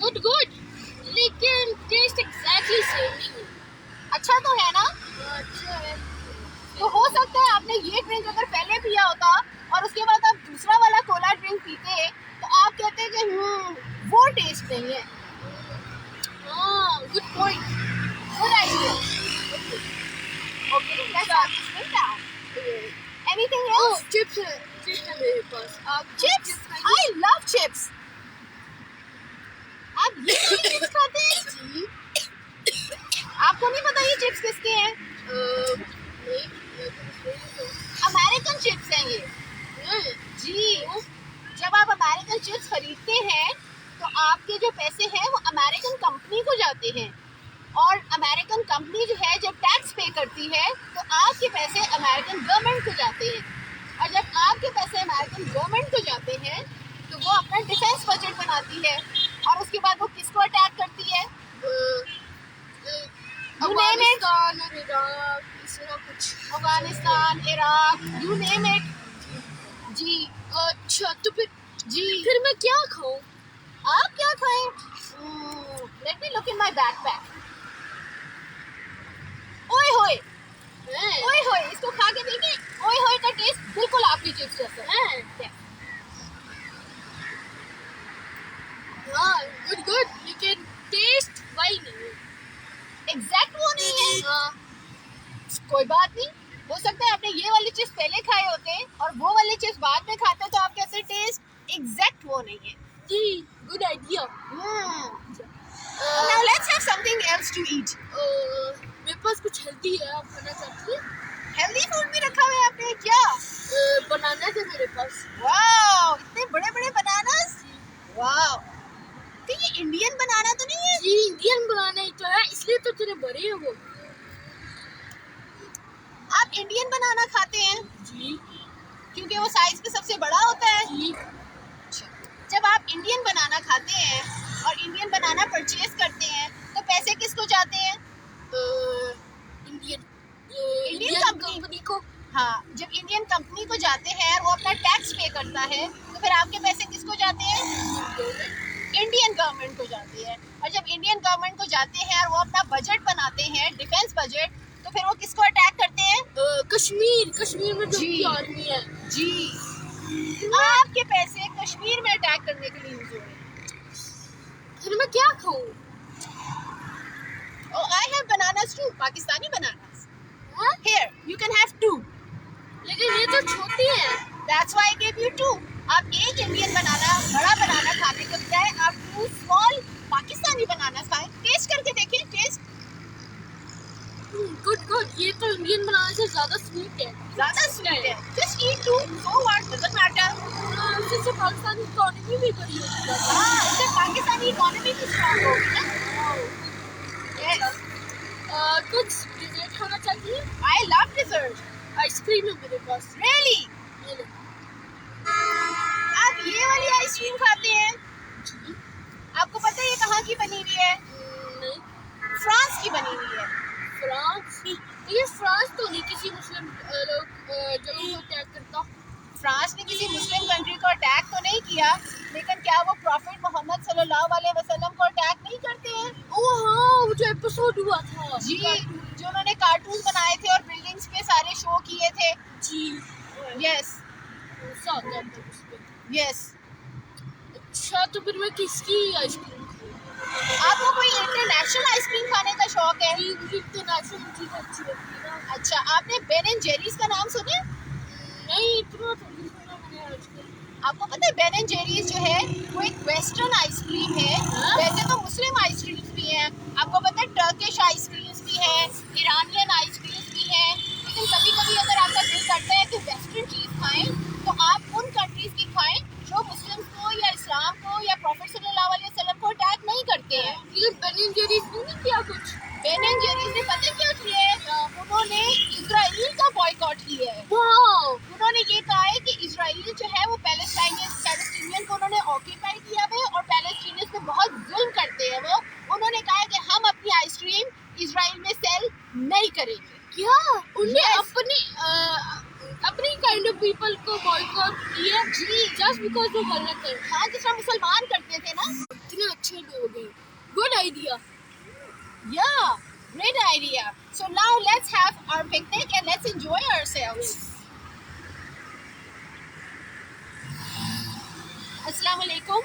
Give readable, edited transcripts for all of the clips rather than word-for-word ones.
Good good, लेकिन test exactly same नहीं है। अच्छा तो है ना? अच्छा है। तो हो सकता है आपने ये ड्रिंक अगर पहले पिया होता और उसके बाद आप दूसरा वाला कोला ड्रिंक पीते तो आप कहते कि वो टेस्ट नहीं है। हाँ, good point. Good idea. Okay, let's have this drink now. Anything else? Chips है, चिप्स है मेरे पास। आप चिप्स? I love chips. आप ये चिप्स खाते हैं? जी। आपको नहीं पता ये चिप्स किसके हैं? नहीं, अमेरिकन चिप्स हैं ये। जी, जब आप अमेरिकन चिप्स खरीदते हैं तो आपके जो पैसे हैं वो अमेरिकन कंपनी को जाते हैं, और अमेरिकन कंपनी जो है जब टैक्स पे करती है तो आपके पैसे अमेरिकन गवर्नमेंट को जाते हैं, और जब आपके पैसे अमेरिकन गवर्नमेंट को जाते हैं तो वो अपना डिफेंस बजट बनाती है, और उसके बाद वो किसको अटैक करती है? अफगानिस्तान और इराक, इस तरह कुछ। Afghanistan, Iraq, you name it. जी। अच्छा, तो जी, फिर मैं क्या खाऊं? आप क्या खाएं? Let me look in my backpack. ओए होए, ओए होए, इसको खा के देखिए। ओए होए का टेस्ट बिल्कुल आपकी चिप्स जैसा है। हाँ, गुड गुड, लेकिन टेस्ट वही नहीं है। एग्जैक्ट वो नहीं है। हाँ, कोई बात नहीं, हो सकता है आपने ये वाले चिप्स पहले खाए होते और वो वाले चिप्स बाद में खाते तो आपके ऐसे टेस्ट एग्जैक्ट वो नहीं है। जी, good idea. Now let's have something else to eat. मेरे पास कुछ हेल्दी है, आप खाना चाहती हैं? हेल्दी फूड भी रखा हुआ है आपने क्या? बनाना थे मेरे पास। वाओ, इतने बड़े बड़े बनानास। वाओ, तो ये इंडियन बनाना तो नहीं है? जी, इंडियन बनाना ही तो है, इसलिए तो तेरे बड़े हैं वो। आप इंडियन बनाना खाते हैं जी क्योंकि वो साइज में सबसे बड़ा होता है। जी। जब आप इंडियन बनाना खाते हैं और इंडियन बनाना परचेज करते हैं तो पैसे किसको जाते हैं? इंडियन कंपनी को। हाँ, जब इंडियन कंपनी को जाते हैं और वो अपना टैक्स पे करता है तो फिर आपके पैसे किसको जाते हैं? इंडियन गवर्नमेंट को जाते हैं। और जब इंडियन गवर्नमेंट को जाते हैं और वो अपना बजट बनाते हैं, डिफेंस बजट, तो फिर वो किसको अटैक करते हैं? कश्मीर में जो जी। आर्मी है। जी, आपके पैसे कश्मीर में अटैक करने के लिए यूज हो रहे हैं। फिर मैं क्या खाऊं? Oh, I have bananas too, Pakistani bananas. हाँ? Here, you can have 2. लेकिन ये तो छोटी है। That's why I gave you 2. आप एक इंडियन बनाना, बड़ा बनाना खाने के बजाय आप 2 small पाकिस्तानी बनाना खाएं। टेस्ट करके देखिए, टेस्ट गुड गुड, ये तो इंडियन बनाने से ज्यादा स्वीट है। ज्यादा स्वीट है। Just eat 2, so what, doesn't matter. इससे पाकिस्तानी इकोनॉमी भी बड़ी होगी। हाँ, इससे पाकिस्तानी इकोनॉमी भी स्ट्रॉन्ग होगी ना। Yes, कुछ डिजर्ट खाना चाहिए? I love dessert. आइसक्रीम है मेरे पास। Really? ये ले। आप ये वाली आइसक्रीम खाते हैं? आपको पता है ये कहाँ की बनी हुई है? नहीं, फ्रांस की बनी हुई है। फ्रांस? ये फ्रांस तो नहीं किसी मुस्लिम लोग जगह को अटैक करता। फ्रांस ने किसी मुस्लिम कंट्री को अटैक तो नहीं किया, लेकिन क्या वो प्रॉफिट मोहम्मद सल्लल्लाहु अलैहि वसल्लम को अटैक नहीं करते हैं? ओह हाँ, वो जो एपिसोड हुआ था। जी, जो उन्होंने कार्टून बनाए थे और बिल्डिंग्स पे सारे शो किए थे। जी। Yes, yes. अच्छा, तो फिर मैं किसकी आइसक्रीम? आपको कोई इंटरनेशनल आइसक्रीम खाने का शौक है? जी, मुझे इंटरनेशनल चीज़ अच्छी लगती है ना। अच्छा, आपने बेन एंड जेरीज का नाम सुना? नहीं, इतना तो नहीं सुना मैंने आजकल। आपको पता है बेन एंड जेरीज जो है वो एक वेस्टर्न आइसक्रीम है। वैसे तो मुस्लिम आइसक्रीम्स भी हैं, आपको पता है टर्किश आइसक्रीम्स भी है, ईरानियन आइसक्रीम्स भी है, लेकिन कभी कभी अगर आपका दिल करता है कि वेस्टर्न चीज़ खाएं तो आप उन कंट्रीज की खाएं जो मुस्लिम्स को या इस्लाम को या प्रॉफिट सल्लल्लाहु अलैहि वसल्लम को अटैक नहीं करते हैं। ये बेन एंड जेरीज ने नहीं किया कुछ? बेन एंड जेरीज ने पता क्या किया है? उन्होंने इजराइल का बॉयकॉट किया है। वाओ! उन्होंने ये कहा है कि इजराइल जो है वो पैलेस्टीनियन को उन्होंने ऑक्यूपाई किया है और पैलेस्टीनियंस पे बहुत जुल्म करते हैं वो। उन्होंने कहा है कि हम अपनी आइसक्रीम इजराइल में सेल नहीं करेंगे। क्या उनने Yes. अपनी काइंड ऑफ पीपल को बॉयकॉट किया? जी, जस्ट बिकॉज वो गलत है। हाँ, जिस तरह मुसलमान करते थे ना। इतने कितने अच्छे लोग हैं. Good idea. Yeah, great idea. So now let's have our picnic and let's enjoy ourselves. अस्सलाम वालेकुम.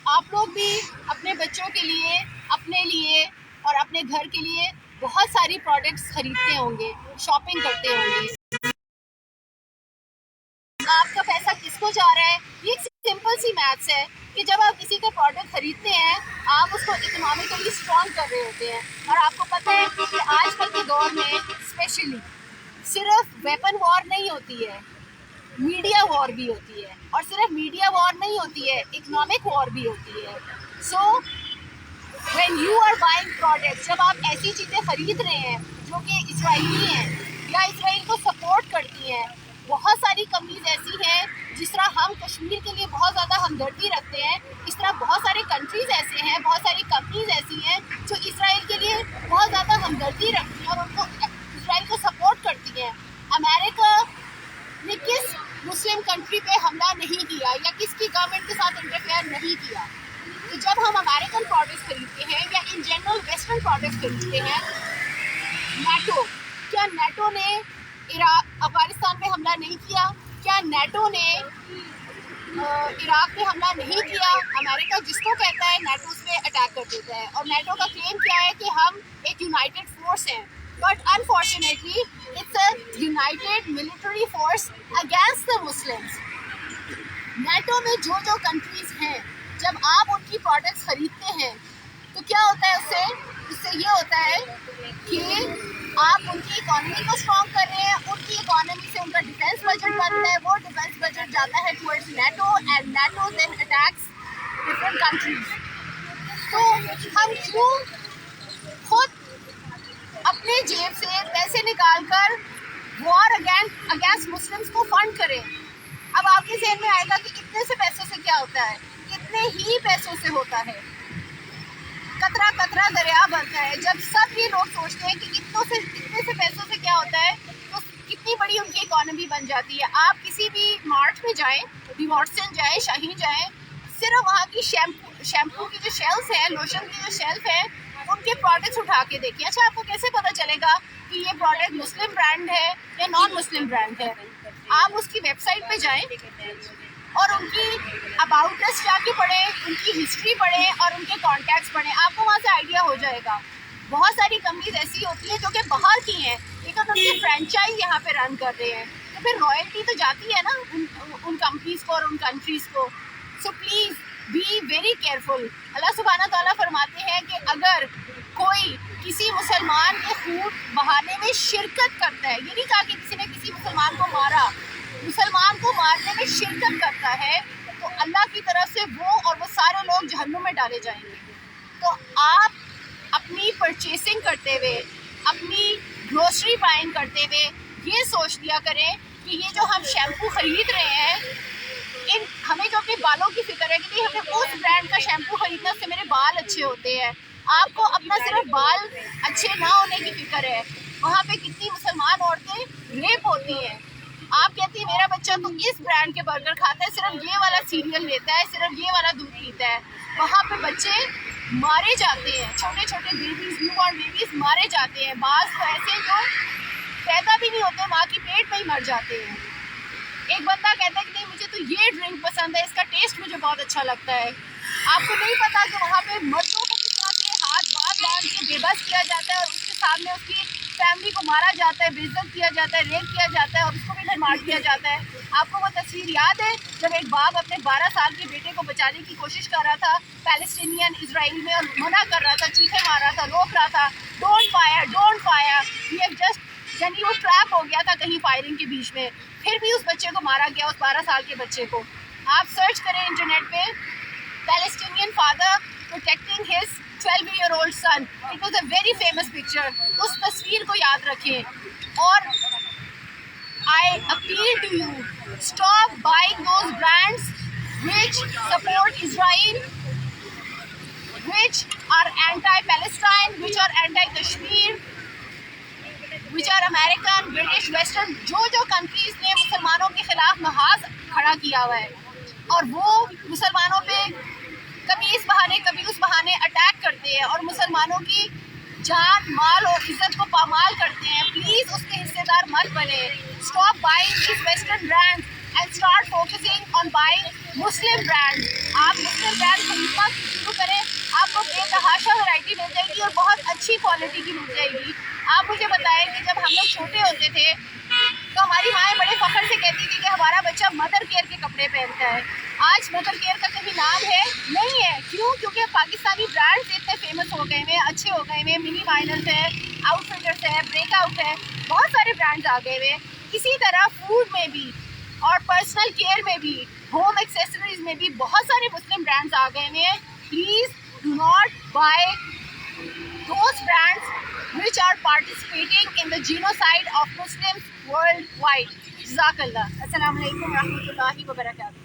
आप लोग भी अपने बच्चों के लिए, अपने लिए और अपने घर के लिए बहुत सारी प्रोडक्ट्स खरीदते होंगे, शॉपिंग करते होंगे. आपका पैसा किसको जा रहा है? ये एक सिंपल सी मैथ्स है कि जब आप किसी का प्रोडक्ट खरीदते हैं, आप उसको इकोनॉमिकली स्ट्रॉन्ग कर रहे होते हैं. और आपको पता है कि आजकल के दौर में स्पेशली सिर्फ वेपन वॉर नहीं होती है, मीडिया वॉर भी होती है. और सिर्फ मीडिया वॉर नहीं होती है, इकोनॉमिक वॉर भी होती है. So when you are buying products, जब आप ऐसी चीज़ें खरीद रहे हैं जो कि इजरायली हैं या इसराइल को सपोर्ट करती हैं. बहुत सारी कंपनीज ऐसी हैं जिस तरह हम कश्मीर के लिए बहुत ज़्यादा हमदर्दी रखते हैं, इस तरह बहुत सारे कंट्रीज़ ऐसे हैं, बहुत सारी कंपनीज ऐसी हैं जो इसराइल के लिए बहुत ज़्यादा हमदर्दी रखती हैं और उनको इसराइल को सपोर्ट करती हैं. अमेरिका ने किस मुस्लिम कंट्री पे हमला नहीं किया या किसकी गवर्नमेंट के साथ इंटरफेयर नहीं किया? तो जब हम अमेरिकन प्रोडक्ट्स खरीदते हैं या इन जनरल वेस्टर्न प्रोडक्ट्स खरीदते हैं, नेटो, क्या नेटो ने अफगानिस्तान पे हमला नहीं किया? क्या नेटो ने इराक पे हमला नहीं किया? अमेरिका जिसको कहता है नेटो उस पे अटैक कर देता है. और नेटो का क्लेम क्या है कि हम एक यूनाइटेड फोर्स हैं, but unfortunately it's a United military force against the Muslims. NATO में जो जो कंट्रीज हैं, जब आप उनकी प्रोडक्ट्स खरीदते हैं तो क्या होता है उससे ये होता है कि आप उनकी इकोनॉमी को स्ट्रॉन्ग कर रहे हैं. उनकी इकोनॉमी से उनका डिफेंस बजट बनता है, वो डिफेंस बजट जाता है towards NATO and NATO then attacks different countries. तो हम क्यों खुद अपने जेब से पैसे निकाल कर वॉर अगेंस्ट मुस्लिम्स को फंड करें? अब आपके जहन में आएगा कि इतने से पैसों से क्या होता है. इतने ही पैसों से होता है, कतरा कतरा दरिया बनता है. जब सब ये लोग सोचते हैं कि इतने से पैसों से क्या होता है, तो कितनी बड़ी उनकी इकोनॉमी बन जाती है. आप किसी भी मार्ट में जाएं, डिमॉर्टसन जाएं, शाहीन जाएं, सिर्फ वहाँ की शैम्पू की जो शेल्फ है, लोशन की जो शेल्फ है, उनके प्रोडक्ट्स उठा के देखिए. अच्छा, आपको कैसे पता चलेगा कि ये प्रोडक्ट मुस्लिम ब्रांड है या नॉन मुस्लिम ब्रांड है? आप उसकी वेबसाइट पे जाएं और उनकी अबाउट अस जाके पढ़ें, उनकी हिस्ट्री पढ़ें और उनके कॉन्टैक्ट्स पढ़ें. आपको वहाँ से आइडिया हो जाएगा. बहुत सारी कंपनीज ऐसी होती हैं जो कि बाहर की हैं, लेकिन उनके फ्रेंचाइज यहाँ पे रन कर रहे हैं, तो फिर रॉयल्टी तो जाती है ना उन कंपनीज को और उन कंट्रीज़ को. So please be very careful. अल्लाह सुब्हाना तआला फरमाते हैं कि अगर कोई किसी मुसलमान के खून बहाने में शिरकत करता है, ये नहीं कहा कि किसी ने किसी मुसलमान को मारा, मुसलमान को मारने में शिरकत करता है, तो अल्लाह की तरफ से वो सारे लोग जहन्नुम में डाले जाएंगे. तो आप अपनी परचेसिंग करते हुए, अपनी ग्रोसरी बाइंग करते हुए ये सोच लिया करें कि ये जो हम शैम्पू खरीद रहे हैं, हमें जो अपने बालों की फिक्र है कि नहीं हमें उस ब्रांड का शैम्पू खरीदना, उससे मेरे बाल अच्छे होते हैं. आपको अपना सिर्फ बाल अच्छे ना होने की फिक्र है. वहाँ पे कितनी मुसलमान औरतें रेप होती हैं. आप कहती है मेरा बच्चा तो इस ब्रांड के बर्गर खाता है, सिर्फ ये वाला सीरियल लेता है, सिर्फ ये वाला दूध पीता है. वहाँ पे बच्चे मारे जाते हैं, छोटे छोटे बेबीज, न्यूबॉर्न बेबीज मारे जाते हैं. बाज तो ऐसे जो पैदा भी नहीं होते, माँ की पेट में ही मर जाते हैं. एक बंदा कहता है कि नहीं मुझे तो ये ड्रिंक पसंद है, इसका टेस्ट मुझे बहुत अच्छा लगता है. आपको नहीं पता कि वहाँ पे मर्दों को किस तरह से हाथ बांध के बेबस किया जाता है और उसके सामने उसकी फैमिली को मारा जाता है, बेइज्जत किया जाता है, रेप किया जाता है और उसको भी मार दिया जाता है. आपको वो तस्वीर याद है जब एक बाप अपने 12 साल के बेटे को बचाने की कोशिश कर रहा था पैलेस्टीनियन इजराइल में और मना कर रहा था, चीखे मार रहा था, रोक रहा था, डोंट फायर डोंट फायर. ये जस्ट यानी वो ट्रैप हो गया था कहीं फायरिंग के बीच में, फिर भी उस बच्चे को मारा गया, उस 12 साल के बच्चे को. आप सर्च करें इंटरनेट पे, Palestinian father protecting his 12-year-old son. It was a very famous picture. उस तस्वीर को याद रखें. और I appeal to you, stop buying those brands which support Israel, which are anti-Palestine, which are anti-Kashmir, which are American, British, Western, जो countries ने मुसलमानों के खिलाफ महाज खड़ा किया हुआ है, और वो मुसलमानों पे कभी इस बहाने कभी उस बहाने अटैक करते हैं और मुसलमानों की जान माल और इज्जत को पामाल करते हैं, प्लीज उसके हिस्सेदार मत बने। Stop buying these western brands and start focusing on buying Muslim brands. आप मुस्लिम ब्रांड खरीदना शुरू करें, आपको बेतहाशा वैरायटी मिल जाएगी और बहुत अच्छी क्वालिटी की मिल जाएगी। आप मुझे बताएं कि जब हम लोग छोटे होते थे तो हमारी माएँ बड़े फख्र से कहती थी कि हमारा बच्चा मदर केयर के कपड़े पहनता है। आज मदर केयर का कभी नाम है नहीं है। क्यों? क्योंकि पाकिस्तानी ब्रांड्स इतने फेमस हो गए हैं, अच्छे हो गए हैं। मिनी वाइनल्स है, आउटफिटर्स है, ब्रेकआउट है, बहुत सारे ब्रांड्स आ गए हैं। इसी तरह फूड में भी और पर्सनल केयर में भी, होम एक्सेसरीज में भी बहुत सारे मुस्लिम ब्रांड्स आ गए हैं। Please do not buy those brands which are participating in the genocide of Muslims worldwide. Jazakallah. Assalamu alaikum wa rahmatullahi wa barakatuh.